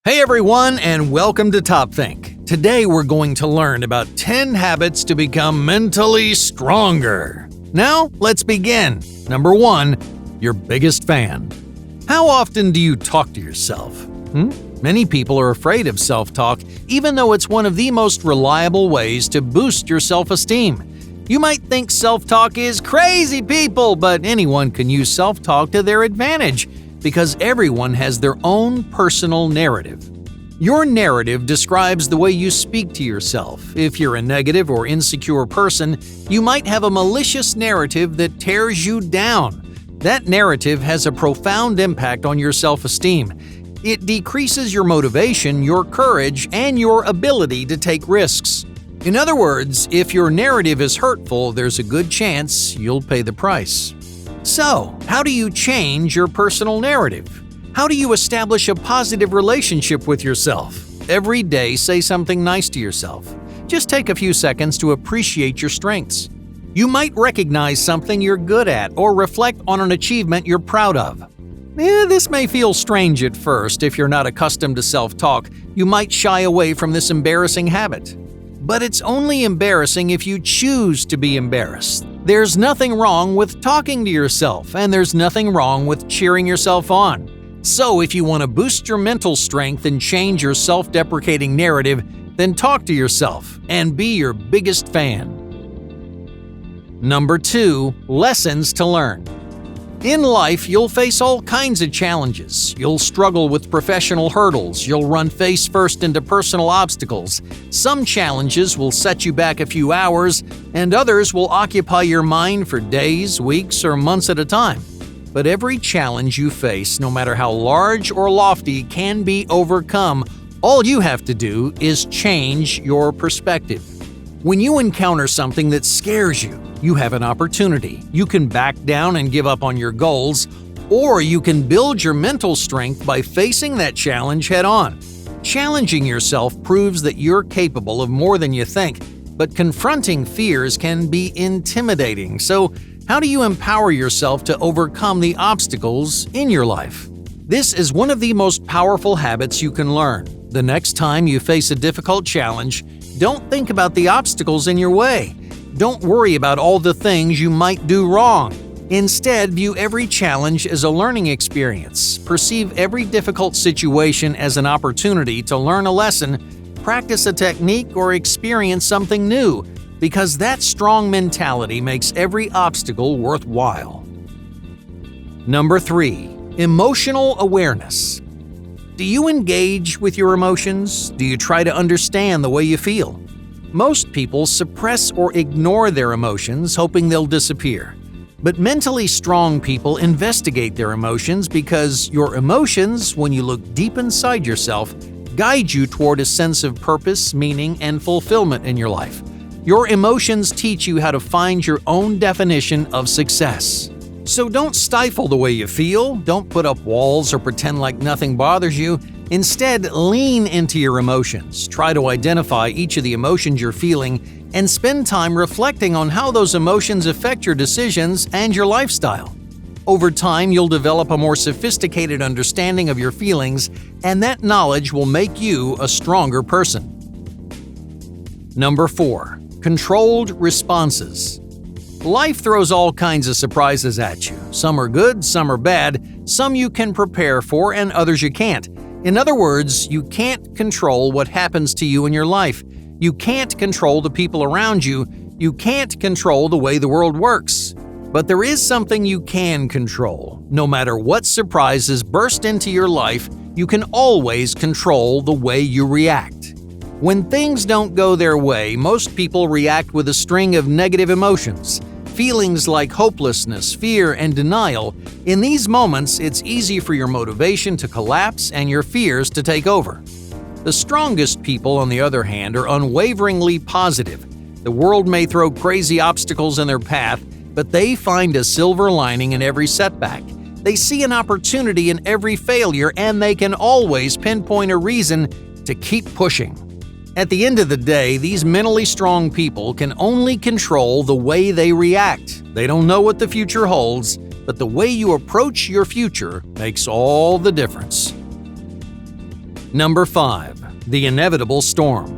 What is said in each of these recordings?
Hey everyone, and welcome to Top Think. Today we're going to learn about 10 habits to become mentally stronger. Now, let's begin. Number 1, your biggest fan. How often do you talk to yourself? Many people are afraid of self-talk, even though it's one of the most reliable ways to boost your self-esteem. You might think self-talk is crazy, people, but anyone can use self-talk to their advantage, because everyone has their own personal narrative. Your narrative describes the way you speak to yourself. If you're a negative or insecure person, you might have a malicious narrative that tears you down. That narrative has a profound impact on your self-esteem. It decreases your motivation, your courage, and your ability to take risks. In other words, if your narrative is hurtful, there's a good chance you'll pay the price. So, how do you change your personal narrative? How do you establish a positive relationship with yourself? Every day, say something nice to yourself. Just take a few seconds to appreciate your strengths. You might recognize something you're good at or reflect on an achievement you're proud of. This may feel strange at first. If you're not accustomed to self-talk, you might shy away from this embarrassing habit. But it's only embarrassing if you choose to be embarrassed. There's nothing wrong with talking to yourself, and there's nothing wrong with cheering yourself on. So if you want to boost your mental strength and change your self-deprecating narrative, then talk to yourself and be your biggest fan. Number 2, lessons to learn. In life, you'll face all kinds of challenges. You'll struggle with professional hurdles. You'll run face first into personal obstacles. Some challenges will set you back a few hours, and others will occupy your mind for days, weeks, or months at a time. But every challenge you face, no matter how large or lofty, can be overcome. All you have to do is change your perspective. When you encounter something that scares you, you have an opportunity. You can back down and give up on your goals, or you can build your mental strength by facing that challenge head-on. Challenging yourself proves that you're capable of more than you think, but confronting fears can be intimidating. So, how do you empower yourself to overcome the obstacles in your life? This is one of the most powerful habits you can learn. The next time you face a difficult challenge, don't think about the obstacles in your way. Don't worry about all the things you might do wrong. Instead, view every challenge as a learning experience. Perceive every difficult situation as an opportunity to learn a lesson, practice a technique, or experience something new, because that strong mentality makes every obstacle worthwhile. Number 3, emotional awareness. Do you engage with your emotions? Do you try to understand the way you feel? Most people suppress or ignore their emotions, hoping they'll disappear. But mentally strong people investigate their emotions because your emotions, when you look deep inside yourself, guide you toward a sense of purpose, meaning, and fulfillment in your life. Your emotions teach you how to find your own definition of success. So don't stifle the way you feel, don't put up walls or pretend like nothing bothers you. Instead, lean into your emotions. Try to identify each of the emotions you're feeling and spend time reflecting on how those emotions affect your decisions and your lifestyle. Over time, you'll develop a more sophisticated understanding of your feelings, and that knowledge will make you a stronger person. Number 4, controlled responses. Life throws all kinds of surprises at you. Some are good, some are bad, some you can prepare for, and others you can't. In other words, you can't control what happens to you in your life. You can't control the people around you. You can't control the way the world works. But there is something you can control. No matter what surprises burst into your life, you can always control the way you react. When things don't go their way, most people react with a string of negative emotions. Feelings like hopelessness, fear, and denial. In these moments, it's easy for your motivation to collapse and your fears to take over. The strongest people, on the other hand, are unwaveringly positive. The world may throw crazy obstacles in their path, but they find a silver lining in every setback. They see an opportunity in every failure, and they can always pinpoint a reason to keep pushing. At the end of the day, these mentally strong people can only control the way they react. They don't know what the future holds, but the way you approach your future makes all the difference. Number 5. The inevitable storm.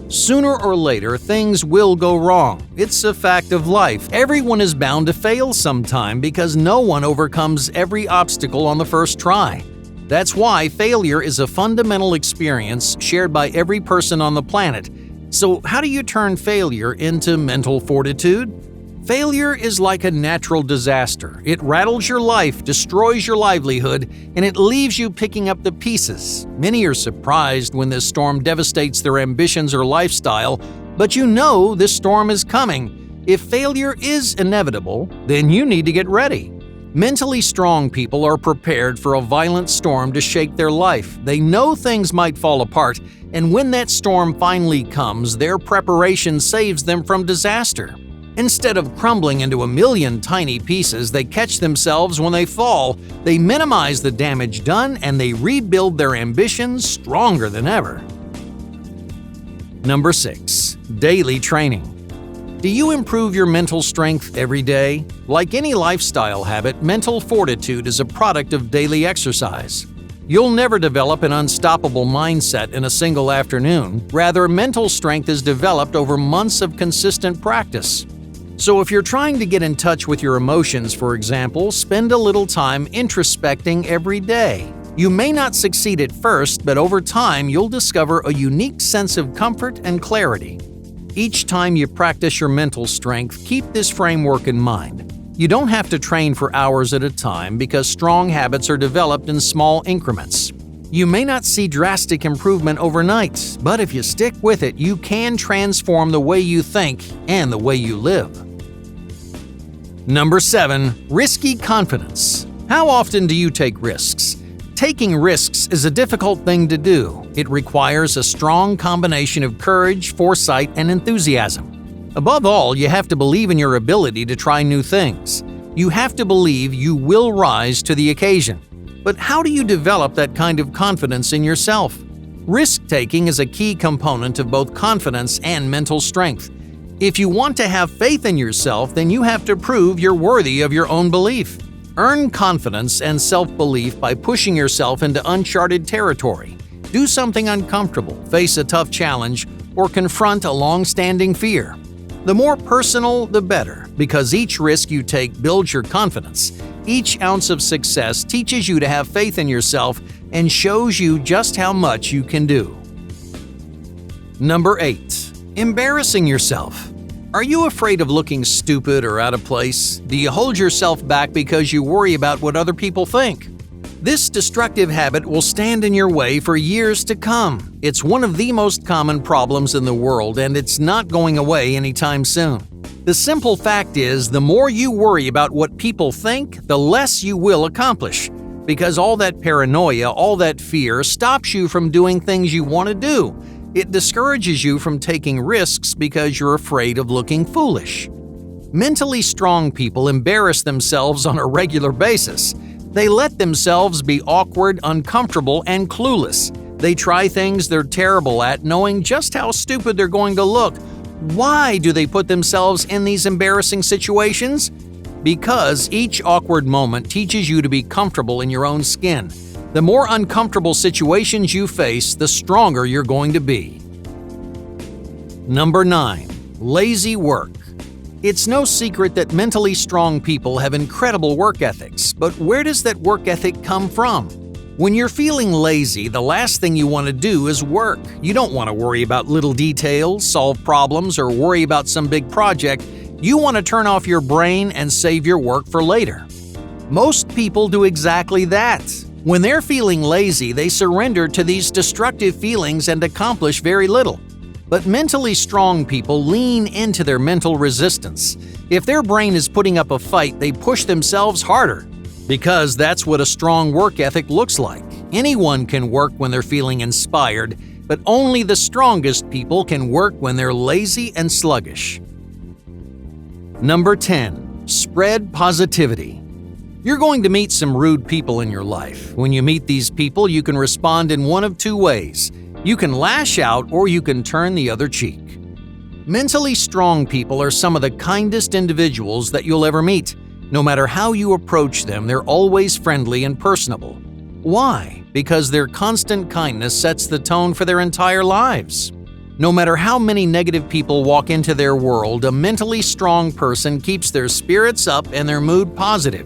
Sooner or later, things will go wrong. It's a fact of life. Everyone is bound to fail sometime because no one overcomes every obstacle on the first try. That's why failure is a fundamental experience shared by every person on the planet. So, how do you turn failure into mental fortitude? Failure is like a natural disaster. It rattles your life, destroys your livelihood, and it leaves you picking up the pieces. Many are surprised when this storm devastates their ambitions or lifestyle, but you know this storm is coming. If failure is inevitable, then you need to get ready. Mentally strong people are prepared for a violent storm to shake their life. They know things might fall apart, and when that storm finally comes, their preparation saves them from disaster. Instead of crumbling into a million tiny pieces, they catch themselves when they fall, they minimize the damage done, and they rebuild their ambitions stronger than ever. Number 6. Daily training. Do you improve your mental strength every day? Like any lifestyle habit, mental fortitude is a product of daily exercise. You'll never develop an unstoppable mindset in a single afternoon. Rather, mental strength is developed over months of consistent practice. So if you're trying to get in touch with your emotions, for example, spend a little time introspecting every day. You may not succeed at first, but over time you'll discover a unique sense of comfort and clarity. Each time you practice your mental strength, keep this framework in mind. You don't have to train for hours at a time because strong habits are developed in small increments. You may not see drastic improvement overnight, but if you stick with it, you can transform the way you think and the way you live. Number 7. Risky confidence. How often do you take risks? Taking risks is a difficult thing to do. It requires a strong combination of courage, foresight, and enthusiasm. Above all, you have to believe in your ability to try new things. You have to believe you will rise to the occasion. But how do you develop that kind of confidence in yourself? Risk-taking is a key component of both confidence and mental strength. If you want to have faith in yourself, then you have to prove you're worthy of your own belief. Earn confidence and self-belief by pushing yourself into uncharted territory. Do something uncomfortable, face a tough challenge, or confront a long-standing fear. The more personal, the better, because each risk you take builds your confidence. Each ounce of success teaches you to have faith in yourself and shows you just how much you can do. Number 8. Embarrassing yourself. Are you afraid of looking stupid or out of place? Do you hold yourself back because you worry about what other people think? This destructive habit will stand in your way for years to come. It's one of the most common problems in the world, and it's not going away anytime soon. The simple fact is, the more you worry about what people think, the less you will accomplish. Because all that paranoia, all that fear stops you from doing things you want to do. It discourages you from taking risks because you're afraid of looking foolish. Mentally strong people embarrass themselves on a regular basis. They let themselves be awkward, uncomfortable, and clueless. They try things they're terrible at, knowing just how stupid they're going to look. Why do they put themselves in these embarrassing situations? Because each awkward moment teaches you to be comfortable in your own skin. The more uncomfortable situations you face, the stronger you're going to be. Number 9. Lazy work. It's no secret that mentally strong people have incredible work ethics, but where does that work ethic come from? When you're feeling lazy, the last thing you want to do is work. You don't want to worry about little details, solve problems, or worry about some big project. You want to turn off your brain and save your work for later. Most people do exactly that. When they're feeling lazy, they surrender to these destructive feelings and accomplish very little. But mentally strong people lean into their mental resistance. If their brain is putting up a fight, they push themselves harder. Because that's what a strong work ethic looks like. Anyone can work when they're feeling inspired, but only the strongest people can work when they're lazy and sluggish. Number 10. Spread positivity. You're going to meet some rude people in your life. When you meet these people, you can respond in one of two ways. You can lash out or you can turn the other cheek. Mentally strong people are some of the kindest individuals that you'll ever meet. No matter how you approach them, they're always friendly and personable. Why? Because their constant kindness sets the tone for their entire lives. No matter how many negative people walk into their world, a mentally strong person keeps their spirits up and their mood positive.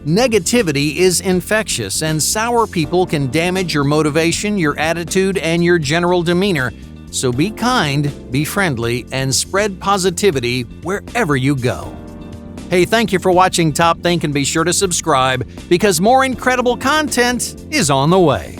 Negativity is infectious, and sour people can damage your motivation, your attitude, and your general demeanor. So be kind, be friendly, and spread positivity wherever you go. Hey, thank you for watching Top Think, and be sure to subscribe because more incredible content is on the way.